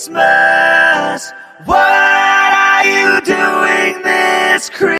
Christmas? What are you doing this Christmas?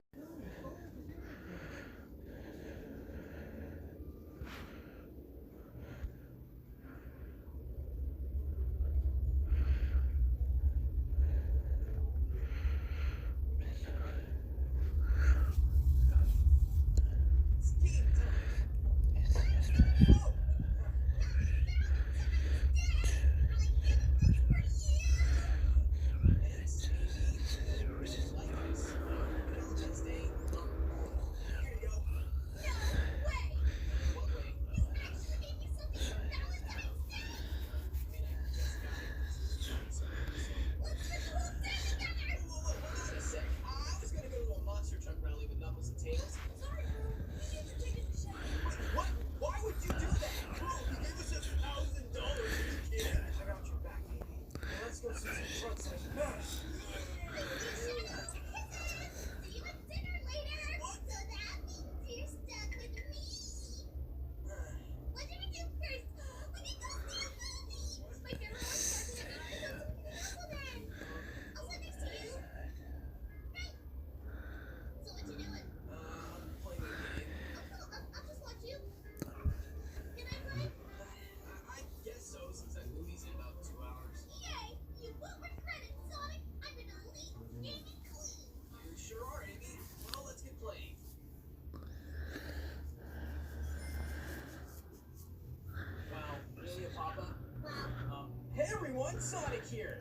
Hey everyone, Sonic here!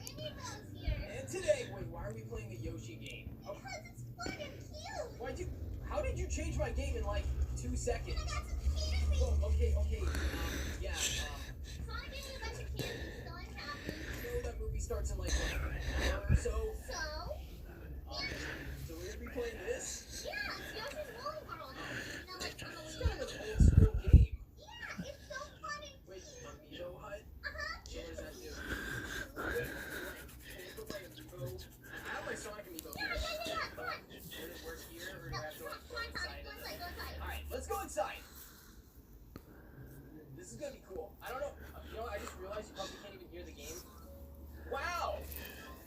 And today, wait, why are we playing a Yoshi game? Because it's fun and cute! How did you change my game in like 2 seconds? I got some candy! Oh, okay, yeah, Sonic gave me a bunch of candy, so I'm happy. you know that movie starts in like what, an hour or so? So? So we're gonna be playing this? Yeah, it's Yoshi's Woolly World. You know, like on the It's Wii kind U. of an old school game. Yeah, it's so fun and Wait, cute. Amiibo Hut? Uh-huh. So what does that do? I have my Sonic Amiibo Yeah, here. come on. Does it work here, or do No, I have to like come go on, inside? Sonic, go inside. Alright, let's go inside. This is gonna be cool. I don't know. You know, I just realized you probably can't even hear the game. Wow!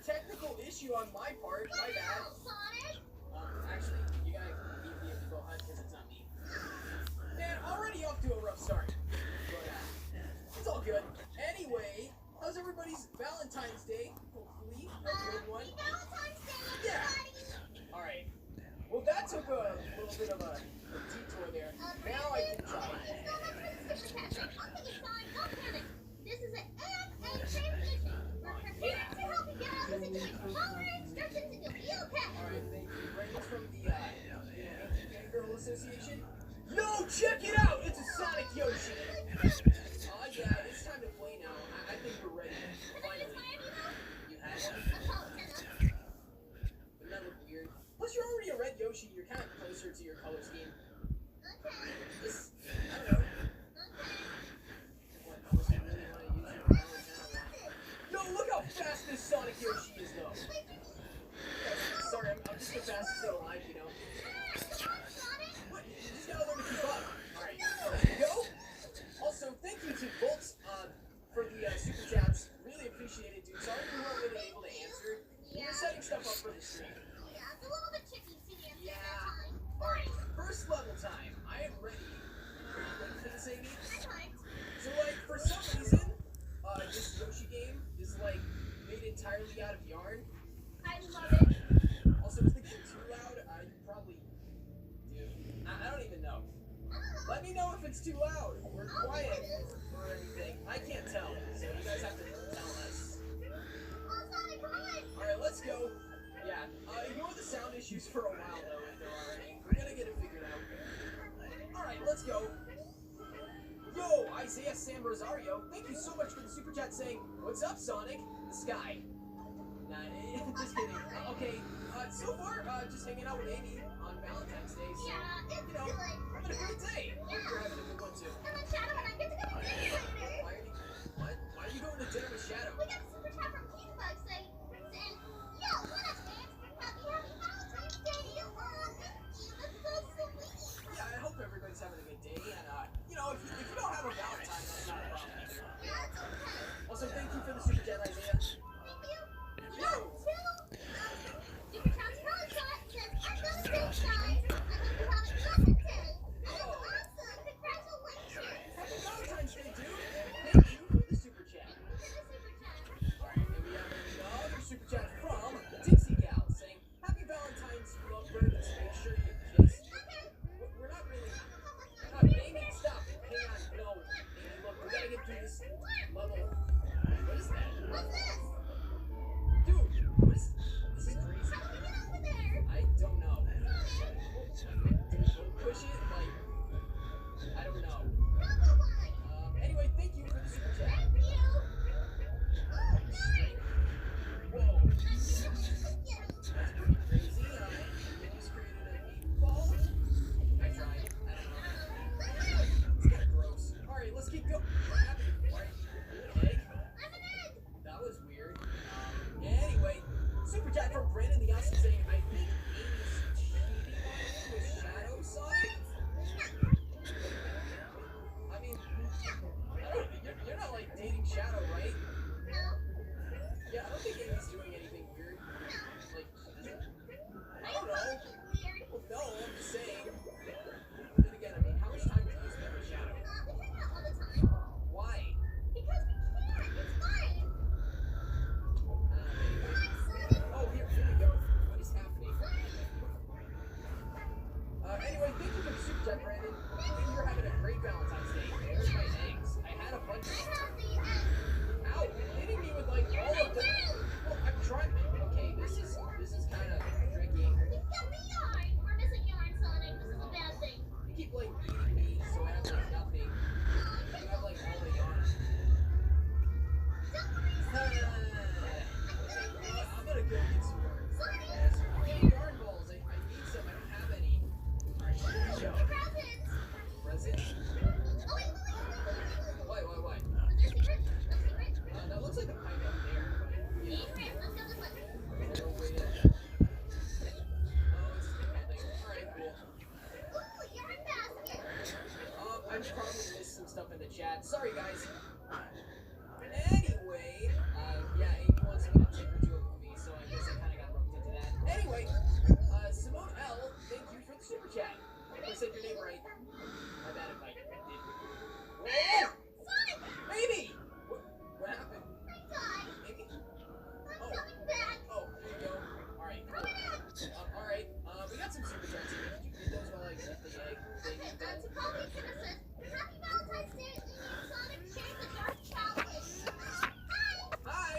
Technical issue on my part. My bad. Go, Sonic! Actually, you gotta leave the Amiibo Hut because it's not me. Man, already off to a rough start. But, it's all good. Anyway, how's everybody's Valentine's Day? Hopefully, a good one. Happy Valentine's Day, Yeah. everybody! Alright. Well, that took a little bit of a detour there. Now I can try. Let's go back to the Super Cat. Okay, fine, don't panic. This is an AFA transmission. We're prepared to help you get out of this situation. Follow our instructions and you'll be okay. Alright, thank you. Reynolds from the Girl Association. Yo, check it out! It's a Sonic Yoshi! Yeah, it's time to play now. I think we're ready. Finally. You had one? Wouldn't that look weird? Plus, you're already a red Yoshi. You're kind of closer to your color scheme. This, I don't know. What, unless you really want to use your powers now. Yo, look how fast this Sonic Yoshi is, though. Sorry, I'm just the fastest still alive, you know. What? You just gotta learn to keep up. Alright, there you go. Also, thank you to Bolts for the super chats. Really appreciate it, dude. Sorry we weren't really able to answer. We were setting stuff up for the stream. Yeah, it's a little bit tricky to answer Yeah. that time. Alright, first level time. I am ready. Are you ready for this, Amy? I'm hyped. So, like, for some reason, this Yoshi game is, like, made entirely out of yarn. I love it. Also, is the game too loud? I probably do. I don't even know. Let me know if it's too loud or quiet or anything. I can't tell, so you guys have to tell us. Oh, Sonic, come on! Alright, let's go. Yeah, ignore the sound issues for a while, though, if there are any. We're gonna get it figured out. Alright, let's go. Yo, Isaiah Sam Rosario, thank you so much for the super chat saying, "What's up, Sonic?" The sky. Nah, just kidding. Okay, so far, just hanging out with Amy on Valentine's Day, so, Yeah, it's you know, good. having a great day. Hope you're having a good one, too. And then Shadow and I get to go to dinner later. Why are you going to dinner with Shadow? We got a super chat from Keithbug saying, yo, what up, man? Happy Valentine's Day to you all. Thank you. That's so sweet. Yeah, I hope everybody's having a good day, and, you know, if you don't have a Valentine, that's not a problem either. Yeah, it's okay. Also, thank you for the super chat, Isaiah. Thank you. thank you for the super chat. Alright, and we have another super chat from Dixie Gal saying, Happy Valentine's, lovebirds. Make sure you kiss. We're not really. Amy, stop. Hang on. No. Amy, look, we gotta get through this level. What is that? What's this? Dude, what is this? Is crazy. How do we get over there? I don't know. Don't push it, like, I don't know. Anyway, thank you for the super chat. Thank you. Whoa. That's pretty crazy. You just created a meatball. I tried. I don't know. It's kind of gross. Alright, let's keep going. What happened? Alright. Egg? I'm an egg. That was weird. Anyway, super chat from Brandon the Austin saying, I think Amy's cheating on you with Shadow Sonic. I mean, I don't, you're not like dating Shadow, right? No. Yeah, I don't think Amy's doing anything weird. Like, I don't know. Weird. Well, no, I'm just saying. Then again, I mean, how much time do you spend with Shadow? We hang out all the time. Why? Because we can. It's fun. Oh, here we go. What is happening? Anyway, thank you for the super chat, Brandon. Maybe you're having a great Valentine's Day. There's my eggs. I had a bunch I of. have the egg. Ow! You're hitting me with like all of them. Well, I'm trying. Okay, this is kind of tricky. You got me yarn. We're missing yarn, Sonic. This is a bad thing. You keep like beating me, so I have like nothing. You have like all the yarn. Don't worry, Sonic. I'm gonna go get some yarn. Sonic. Yes, get yarn balls. I need some. I don't have any. Alright, here we go. Presents. Present? Oh, wait. Why? Was there a secret? No secret? That looks like a pine down there, but yeah. Secret. Let's go this way. No way to. Oh, it's still nothing. Alright, cool. Ooh, yarn basket. I probably missed some stuff in the chat. Sorry, guys. Anyway, yeah, Amy wants me to take her to a movie, so I guess I kind of got roped into that. Anyway, Simone L, thank you for the super chat. I hope I said your name right. My bad if I didn't. Whoa! Sonic. Amy! What happened? I died. Amy? I'm Oh. coming back. Oh, here you go. Alright, I'm cool. an egg. Alright, we got some super chats here. Did you read those while I get the egg thing done? To Kobe Citizens, Happy Valentine's Day, Amy and Sonic sharing the dark challenge. Hi. Hi!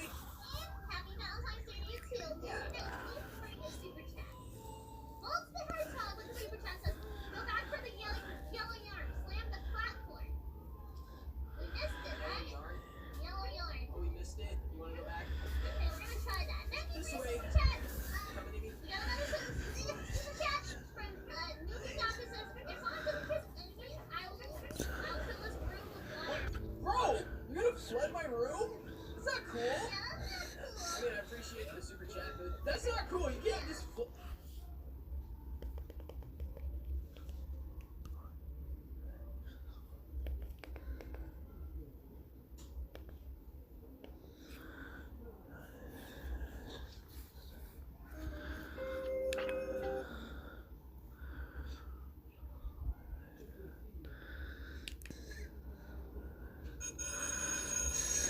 Happy Valentine's Day to you too. Yeah. For your super chat. Bolts the Hedgehog with the super chat says, go back for the yellow yarn. Slam the platform. We missed it, Yellow right? yarn? Yellow yarn. Oh, we missed it. You wanna go back? Okay, we're gonna try that. Thank you This for way. your super chat. Coming, Amy? We got another super chat from Newbie Doctor says, if Sonic doesn't kiss Amy, I'll fill this room with water. Bro, you're gonna flood my room? That's not cool. Yeah, that's not I cool. mean, I appreciate the super chat, but that's not cool. You can't just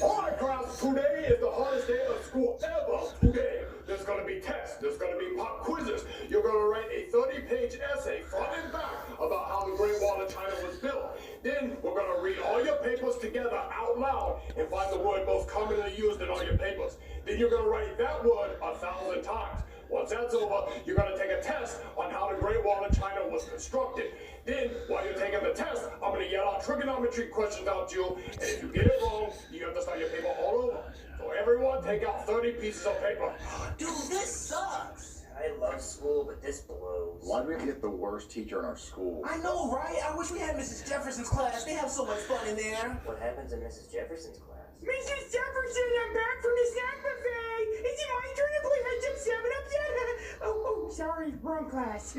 Alright, class, today is the hardest day of school ever. Today, there's gonna be tests, there's gonna be pop quizzes. You're gonna write a 30-page essay, front and back, about how the Great Wall of China was built. Then, we're gonna read all your papers together out loud and find the word most commonly used in all your papers. Then you're gonna write that word 1,000 times. Once that's over, you're gonna take a test on how the Great Wall of China was constructed. Then, while you're taking the test, I'm gonna yell out trigonometry questions out to you, and if you get it wrong, you have to start your paper all over. So everyone, take out 30 pieces of paper. Dude, this sucks. I love school, but this blows. Why do we get the worst teacher in our school? I know, right? I wish we had Mrs. Jefferson's class. They have so much fun in there. What happens in Mrs. Jefferson's class? Mrs. Jefferson, I'm back from the snack buffet. Is it my turn to play Heads Up 7-Up yet? Oh, sorry, wrong class.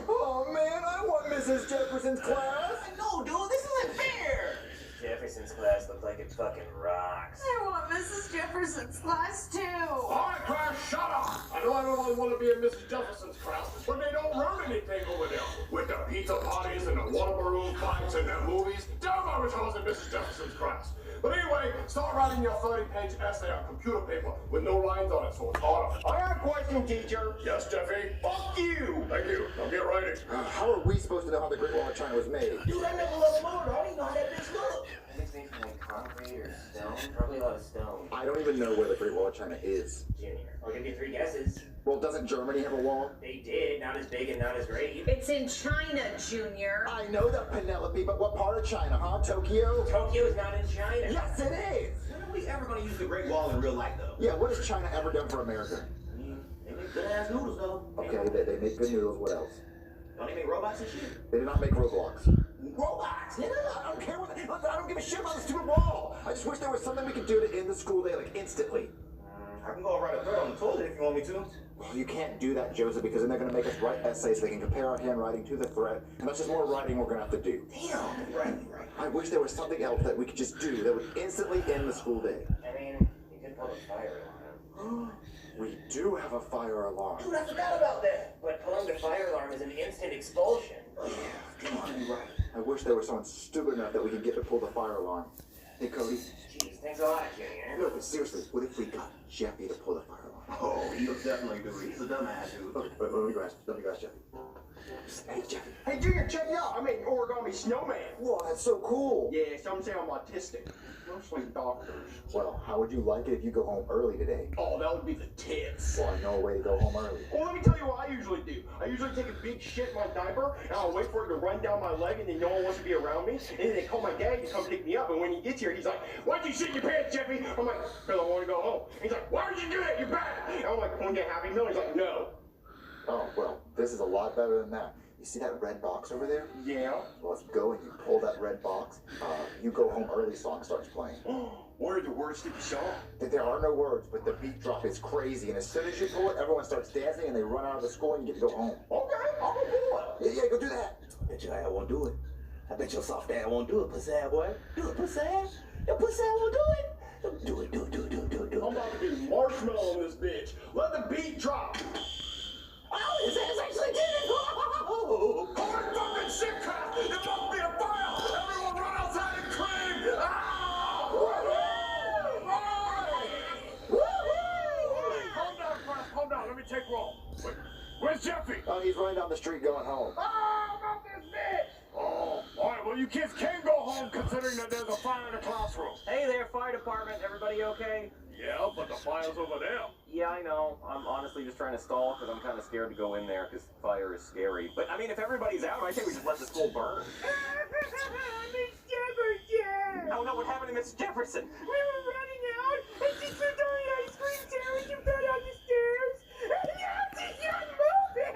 Oh man, I want Mrs. Jefferson's class. I know, dude. This isn't fair. Jefferson's class looked like it fucking rocks. I want Mrs. Jefferson's class too. Alright, class, shut up! I know I don't really want to be in Mrs. Jefferson's class, but they don't run anything over there. With the pizza parties and the water balloon fights and the movies, damn, I wish I was in Mrs. Jefferson's class. But anyway, start writing your 30-page essay on computer paper with no lines on it, so it's harder. I got a question, teacher. Yes, Jeffy? Fuck you! Thank you. Now get writing. How are we supposed to know how the Great Wall of China was made? Dude, I never loved motor. I didn't know how that bitch looked. I think it's made from like concrete or stone. Probably a lot of stone. I don't even know where the Great Wall of China is. Junior. I'll give you 3 guesses. Well, doesn't Germany have a wall? They did. Not as big and not as great. It's in China, Junior. I know that, Penelope, but what part of China, huh? Tokyo? Tokyo is not in China. Yes, it is! When are we ever gonna use the Great Wall in real life, though? Yeah, what has China ever done for America? They make good ass noodles, though. Okay, they make good noodles, what else? Don't they make robots and shit? They did not make Roblox. Robots? No, I don't care what I don't give a shit about the stupid wall. I just wish there was something we could do to end the school day, like, instantly. I can go write a thread on the toilet if you want me to. Well, you can't do that, Joseph, because then they're going to make us write essays so they can compare our handwriting to the thread, and that's just more writing we're going to have to do. Damn, right. I wish there was something else that we could just do that would instantly end the school day. I mean, you could pull a fire alarm. We do have a fire alarm. Dude, I forgot about that. But pulling the fire alarm is an instant expulsion. Yeah, come on, you're right. I wish there was someone stupid enough that we could get to pull the fire alarm. Hey, Cody. Jeez, thanks a lot, Junior. No, but seriously, what if we got Jeffy to pull the fire alarm? Oh, he'll definitely do it. He's a dumbass, dude. Okay, wait, let me go ask Jeffy. Hey, Jeffy. Hey, Junior, check me out. I made origami snowman. Whoa, that's so cool. Yeah, some say I'm autistic. Mostly doctors. Well, how would you like it if you go home early today? Oh, that would be the tits. Well, I know a way to go home early. Well, let me tell you what I usually do. I usually take a big shit in my diaper, and I'll wait for it to run down my leg, and then no one wants to be around me. And then they call my dad to come pick me up, and when he gets here, he's like, "Why'd you shit in your pants, Jeffy?" I'm like, "Because I want to go home." He's like, "Why would you do that? You're bad." And I'm like, "Can we get Happy Meal?" He's like, "No." Oh, well, this is a lot better than that. You see that red box over there? Yeah. Well, let's go and you pull that red box. You Go Home Early song starts playing. What are the words to the song? There are no words, but the beat drop is crazy. And as soon as you pull it, everyone starts dancing and they run out of the school and you get to go home. Okay, I'll go pull it. Yeah, go do that. I bet your ass won't do it. I bet your soft ass won't do it, pussy ass boy. Do it, pussy ass. Your pussy ass won't do it. Do it. I'm about to be marshmallow in this bitch. Let the beat drop. Oh, his ass actually did it. Oh. Holy fucking shit, crap! It must be a fire! Everyone run outside and scream! Ah! Calm down. Let me take roll. Wait, where's Jeffy? Oh, he's running down the street going home. Oh, not this bitch! Oh, all right. Well, you kids can go home considering that there's a fire in the classroom. Hey there, fire department. Everybody okay? Yeah, but the fire's over there. Yeah, I know. I'm honestly just trying to stall because I'm kind of scared to go in there because fire is scary. But I mean, if everybody's out, I think we just let the school burn. Miss Jefferson! Oh no, what happened to Miss Jefferson? We were running out, and she threw the ice cream sandwich and fell down the stairs. And now she's not moving!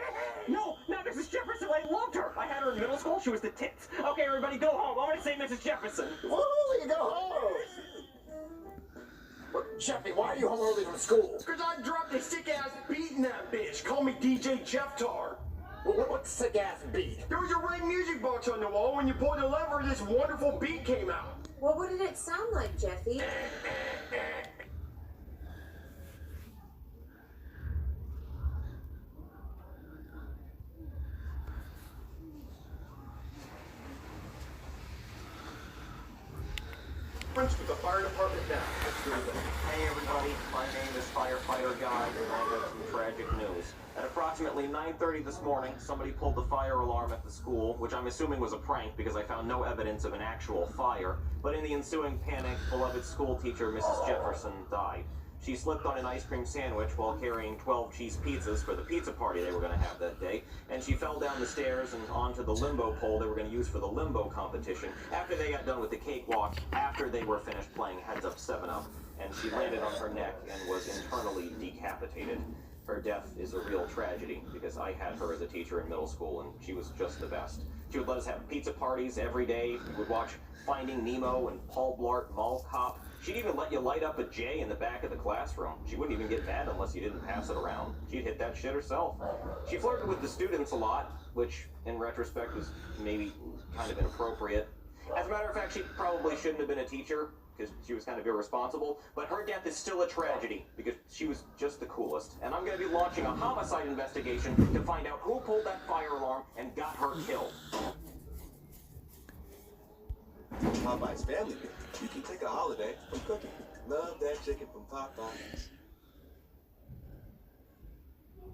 No, not Mrs. Jefferson. I loved her. I had her in middle school. She was the tits. Okay, everybody, go home. I want to say Mrs. Jefferson. Woo, you go home. Jeffy, why are you home early from school? Because I dropped a sick ass beat in that bitch. Call me DJ Jefftar. What sick ass beat? There was a red music box on the wall. When you pulled the lever, this wonderful beat came out. Well, what did it sound like, Jeffy? French with the fire department now. Hey everybody, my name is Firefighter Guy, and I got some tragic news. At approximately 9:30 this morning, somebody pulled the fire alarm at the school, which I'm assuming was a prank because I found no evidence of an actual fire. But in the ensuing panic, beloved school teacher Mrs. Jefferson died. She slipped on an ice cream sandwich while carrying 12 cheese pizzas for the pizza party they were going to have that day, and she fell down the stairs and onto the limbo pole they were going to use for the limbo competition after they got done with the cakewalk, after they were finished playing Heads Up 7-Up, and she landed on her neck and was internally decapitated. Her death is a real tragedy because I had her as a teacher in middle school and she was just the best. She would let us have pizza parties every day. We would watch Finding Nemo and Paul Blart Mall Cop. She'd even let you light up a J in the back of the classroom. She wouldn't even get mad unless you didn't pass it around. She'd hit that shit herself. She flirted with the students a lot, which in retrospect was maybe kind of inappropriate. As a matter of fact, she probably shouldn't have been a teacher because she was kind of irresponsible, but her death is still a tragedy because she was just the coolest. And I'm going to be launching a homicide investigation to find out who pulled that fire alarm and got her killed. Popeye's family. You can take a holiday from cooking. Love that chicken from Popeyes.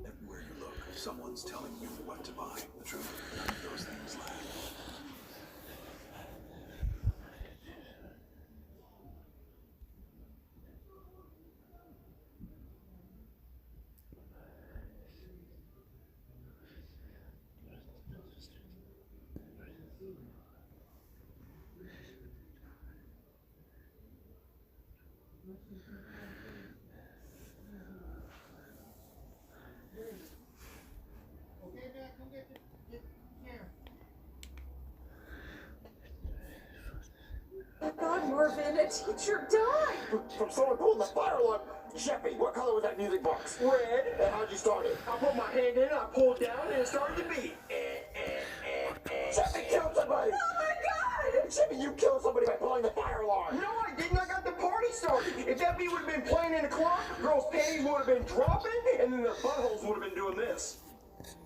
Everywhere you look, someone's telling you what to buy. The truth, none of those things lie. Oh God, Marvin, a teacher died! From someone pulling the fire alarm. Jeffy, what color was that music box? Red. And how'd you start it? I put my hand in, I pulled down, and it started to beat. Jeffy killed somebody! Oh my God! Jeffy, you killed somebody by blowing the fire alarm! No, I didn't. I got the party started. If that beat would have been playing in the club, girls' panties would have been dropping, and then their buttholes would have been doing this.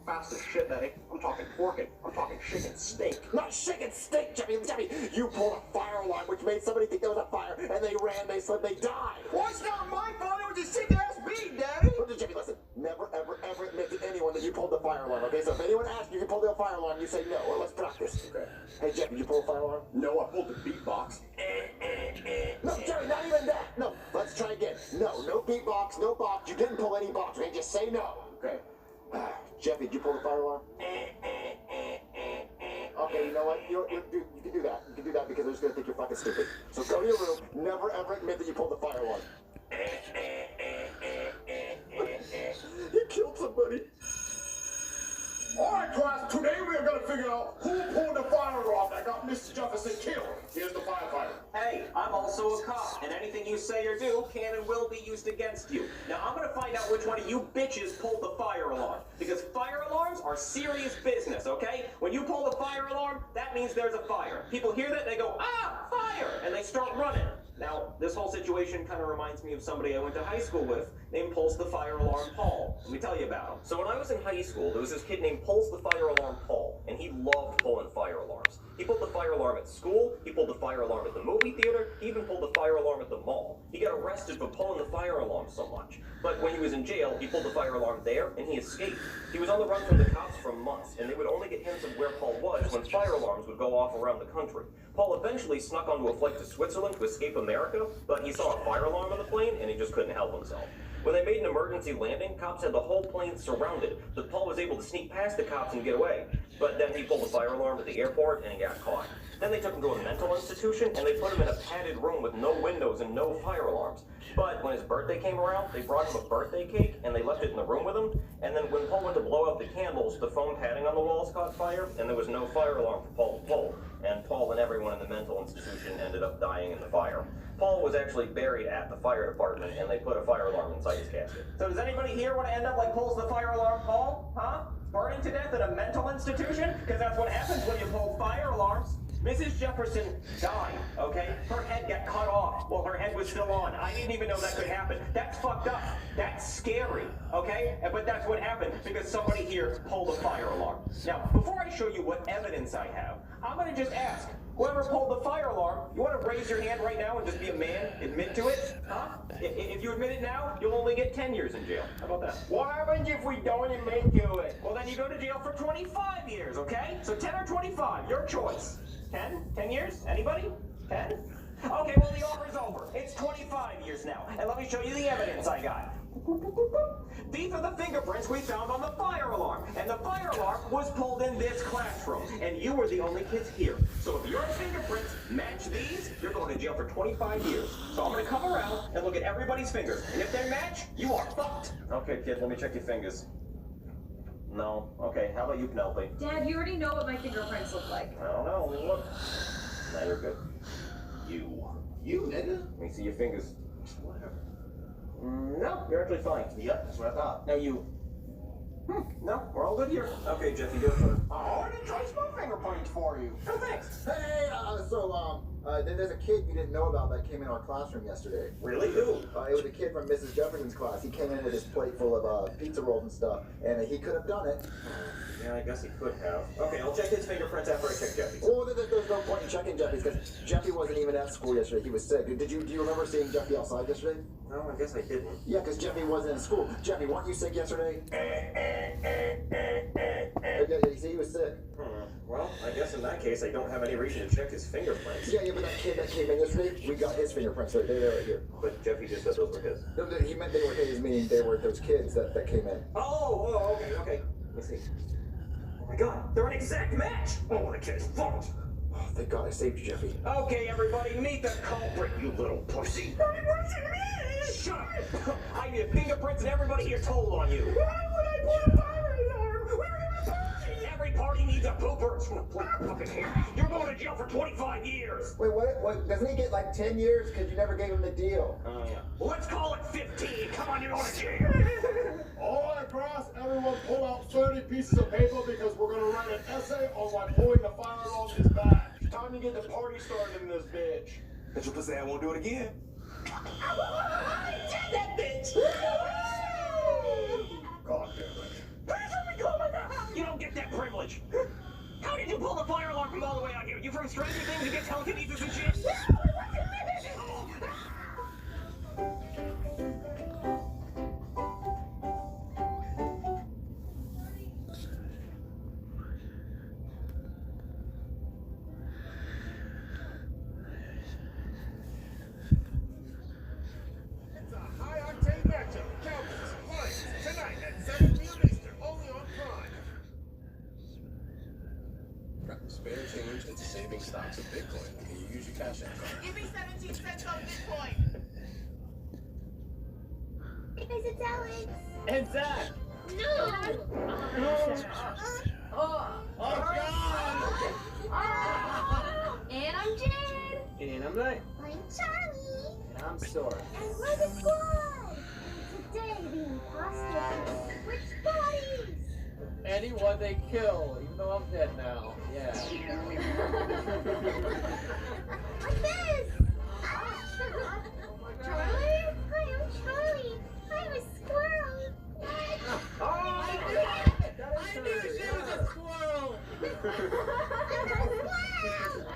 Fast as shit, Daddy. I'm talking porking. I'm talking chicken steak. Not chicken steak, Jeffy! Jeffy, you pulled a fire alarm, which made somebody think there was a fire, and they ran, they slipped, they died! Well, it's not my fault. It was a sick-ass beat, Daddy. Jeffy, listen, never, ever, ever admit to anyone that you pulled the fire alarm, okay? So if anyone asks you if you pulled the fire alarm, you say no, or let's practice. Okay. Hey, Jeffy, did you pull a fire alarm? No, I pulled the beatbox. No, Jerry, not even that. No, let's try again. No, no beatbox, no box. You didn't pull any box, okay? Just say no. Okay. Jeffy, did you pull the fire alarm? Okay, you know what? You can do that. You can do that because they're just gonna think you're fucking stupid. So go to your room. Never ever admit that you pulled the fire alarm. He killed somebody. All right, class, today we are going to figure out who pulled the fire alarm that got Mr. Jefferson killed. Here's the firefighter. Hey, I'm also a cop, and anything you say or do can and will be used against you. Now, I'm gonna find out which one of you bitches pulled the fire alarm, because fire alarms are serious business, okay? When you pull the fire alarm, that means there's a fire. People hear that, they go, ah, fire, and they start running. Now, this whole situation kind of reminds me of somebody I went to high school with named Pulse the Fire Alarm Paul. Let me tell you about him. So when I was in high school, there was this kid named Pulse the Fire Alarm Paul, and he loved pulling fire alarms. He pulled the fire alarm at school, he pulled the fire alarm at the movie theater, he even pulled the fire alarm at the mall. He got arrested for pulling the fire alarm so much. But when he was in jail, he pulled the fire alarm there, and he escaped. He was on the run from the cops for months, and they would only get hints of where Paul was when fire alarms would go off around the country. Paul eventually snuck onto a flight to Switzerland to escape America, but he saw a fire alarm on the plane, and he just couldn't help himself. When they made an emergency landing, cops had the whole plane surrounded, but Paul was able to sneak past the cops and get away. But then he pulled the fire alarm at the airport, and he got caught. Then they took him to a mental institution, and they put him in a padded room with no windows and no fire alarms. But when his birthday came around, they brought him a birthday cake, and they left it in the room with him. And then when Paul went to blow out the candles, the foam padding on the walls caught fire, and there was no fire alarm for Paul to pull. And Paul and everyone in the mental institution ended up dying in the fire. Paul was actually buried at the fire department, and they put a fire alarm inside his casket. So does anybody here want to end up like Pulse the Fire Alarm Paul? Huh? Burning to death in a mental institution? Because that's what happens when you pull fire alarms. Mrs. Jefferson died, okay? Her head got cut off while her head was still on. I didn't even know that could happen. That's fucked up. That's scary, okay? But that's what happened because somebody here pulled a fire alarm. Now, before I show you what evidence I have, I'm gonna just ask, whoever pulled the fire alarm, you want to raise your hand right now and just be a man? Admit to it? Huh? If you admit it now, you'll only get 10 years in jail. How about that? What happens if we don't admit to it? Well, then you go to jail for 25 years, okay? So 10 or 25, your choice. 10? 10 years? Anybody? 10? Okay, well, the offer's over. It's 25 years now. And let me show you the evidence I got. These are the fingerprints we found on the fire alarm. And the fire alarm was pulled in this classroom. And you were the only kids here. So if your fingerprints match these, you're going to jail for 25 years. So I'm going to come around and look at everybody's fingers. And if they match, you are fucked. Okay, kid, let me check your fingers. No. Okay, how about you, Penelope? Dad, you already know what my fingerprints look like. I don't know. Let me look. Now you're good. You, nigga? Let me see your fingers. Whatever. No, you're actually fine. Yep, that's what I thought. No, you. No, we're all good here. Okay, Jeff, you go for it. I already traced my fingerprints for you. Oh, thanks. Hey, There's a kid you didn't know about that came in our classroom yesterday. Really? Who? It was a kid from Mrs. Jefferson's class. He came in with his plate full of pizza rolls and stuff, and he could have done it. Yeah, I guess he could have. Okay, I'll check his fingerprints after I check Jeffy's. Well, there's no point in checking Jeffy's because Jeffy wasn't even at school yesterday. He was sick. Do you remember seeing Jeffy outside yesterday? No, I guess I didn't. Yeah, because Jeffy wasn't in school. Jeffy, weren't you sick yesterday? Yeah, you see, he was sick. Well, I guess in that case, I don't have any reason to check his fingerprints. Yeah, but that kid that came in yesterday, we got his fingerprints. They're right here. But Jeffy just said those were his. No, he meant they were his, meaning they were those kids that came in. Okay. Let me see. Oh my god, they're an exact match! Oh, the kid's fault! Oh, thank God I saved you, Jeffy. Okay, everybody, meet the culprit, you little pussy. But it wasn't me! Shut up! I need fingerprints and everybody here told on you. Why would I pull a fire alarm? We were in a party! Every party needs a pooper. You're going to jail for 25 years. Wait, what? Doesn't he get like 10 years because you never gave him the deal? Oh, yeah. Let's call it 15. Come on, you're going to jail. All across, everyone pull out 30 pieces of paper because we're going to write an essay on why pulling the fire alarm is bad. Time to get the party started in this bitch. Bet your pussy I won't do it again. That bitch! God damn it. Please let me call my dad! You don't get that privilege. How did you pull the fire alarm from all the way out here? You from Stranger Things to get telekinesis and shit? It's a high-octane matchup. Cowboys, Lions, tonight at 7 p.m. Eastern, only on Prime. Spare change and saving stocks of Bitcoin. Can you use your Cash App card? Give me 17 cents on Bitcoin! Guys, it's Alex. And Zach. No! Oh, God! And I'm Jade. And I'm Night. I'm Charlie. And I'm Sora. And we're the squad. Today, the imposter which bodies? Anyone they kill, even though I'm dead now. Yeah. Like this. Charlie? Hi, I'm Charlie. I'm a squirrel. I knew she was a squirrel! I'm a squirrel.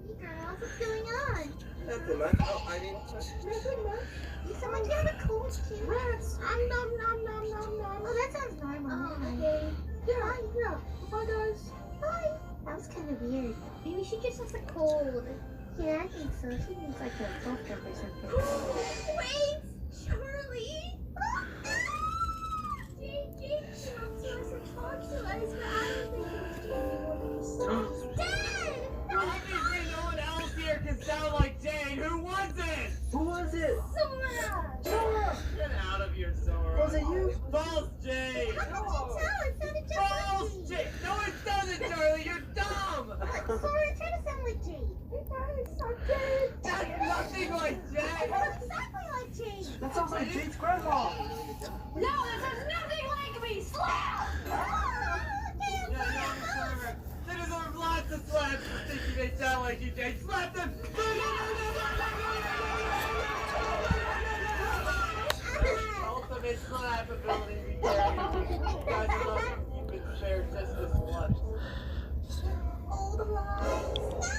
Hey girls, what's going on? Nothing much. Oh, I mean, Nothing much. You sound like you have a cold too. Rats. Nom nom nom nom nom. Oh, that sounds normal. Oh, okay. Yeah. Hi guys. Hi. That was kind of weird. Maybe she just has a cold. Yeah, I think so. She needs like a cough drop or something. Wait, Charlie. Jake, she wants to us and talk to us, but I don't think it's Dad! Obviously no one else here can sound like Jane. Who was it? who was it? Sora! Sora! Get out of here, Sora. Was it you? False Jane! How could you tell? It sounded just False like Jane! No, it doesn't, Charlie! You're dumb! Sora, try to sound like Jade. It does sound Jade. That's nothing like It Jane! sounds exactly like Jade. That sounds like Jake's grandma. No, that sounds nothing like me. Slap! Yeah, no, Sora. They deserve lots of slaps for thinking they sound like you, Jane. Slap them! Ultimate slap ability. You guys love keeping fair just as much. Old lies.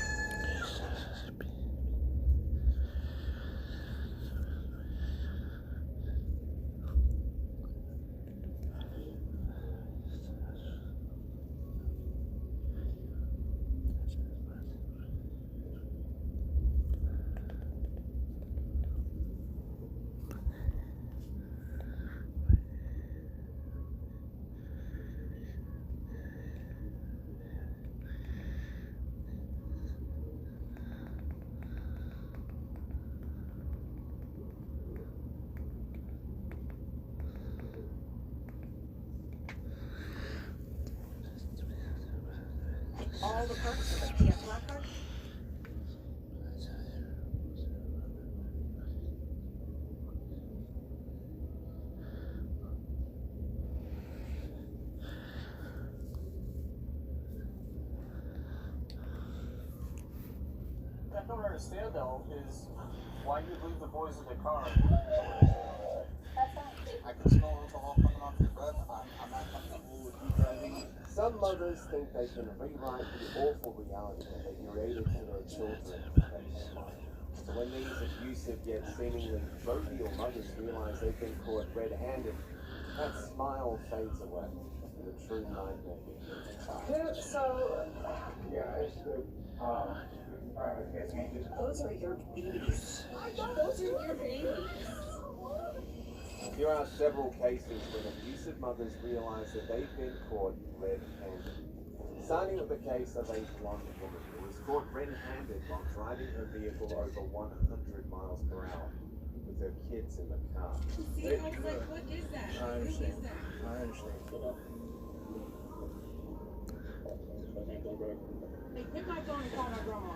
All the perks of a PS Black card? Don't worry. understand though is why you leave the boys in the car. I can smell alcohol coming off your breath. I'm not comfortable with you driving. Some mothers think they can rewrite the awful reality that they created for their children. So when these abusive yet seemingly jovial mothers realize they've been caught red-handed, that smile fades away and the true nightmare begins. So, Yeah, it's good. those are your babies. Those are your babies. Here are several cases when abusive mothers realize that they've been caught red-handed. Starting with the case of a blonde woman who was caught red-handed while driving her vehicle over 100 miles per hour with her kids in the car. See, I was like, what is that? I understand. What is that? I understand. Hey, pick my phone and call my grandma.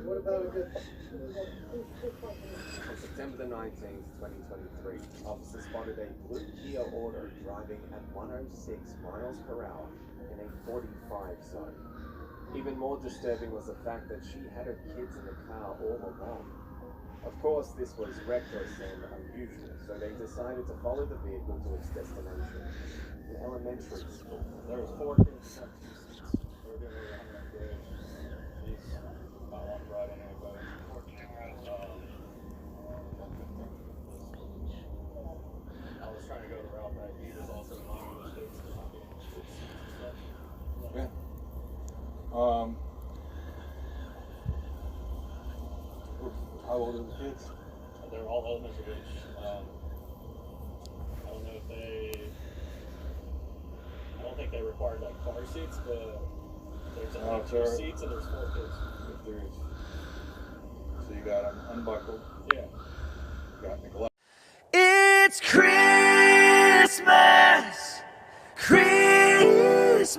What about a good... On September the 19th, 2023, officers spotted a blue Kia Auto driving at 106 miles per hour in a 45 zone. Even more disturbing was the fact that she had her kids in the car all along. Of course, this was reckless and unusual, so they decided to follow the vehicle to its destination, an elementary school. There was 4 kids in 2 seats. They were doing over 100 days. Police not want to ride on anybody. I was trying to go the route that he was also not mistakes. Yeah. How old are the kids? They're all elementary age. I don't know if I don't think they required like car seats, but there's only 2 seats and there's 4 kids. If there is. So you got them unbuckled. Yeah. You got neglect. It's Christmas! Christmas!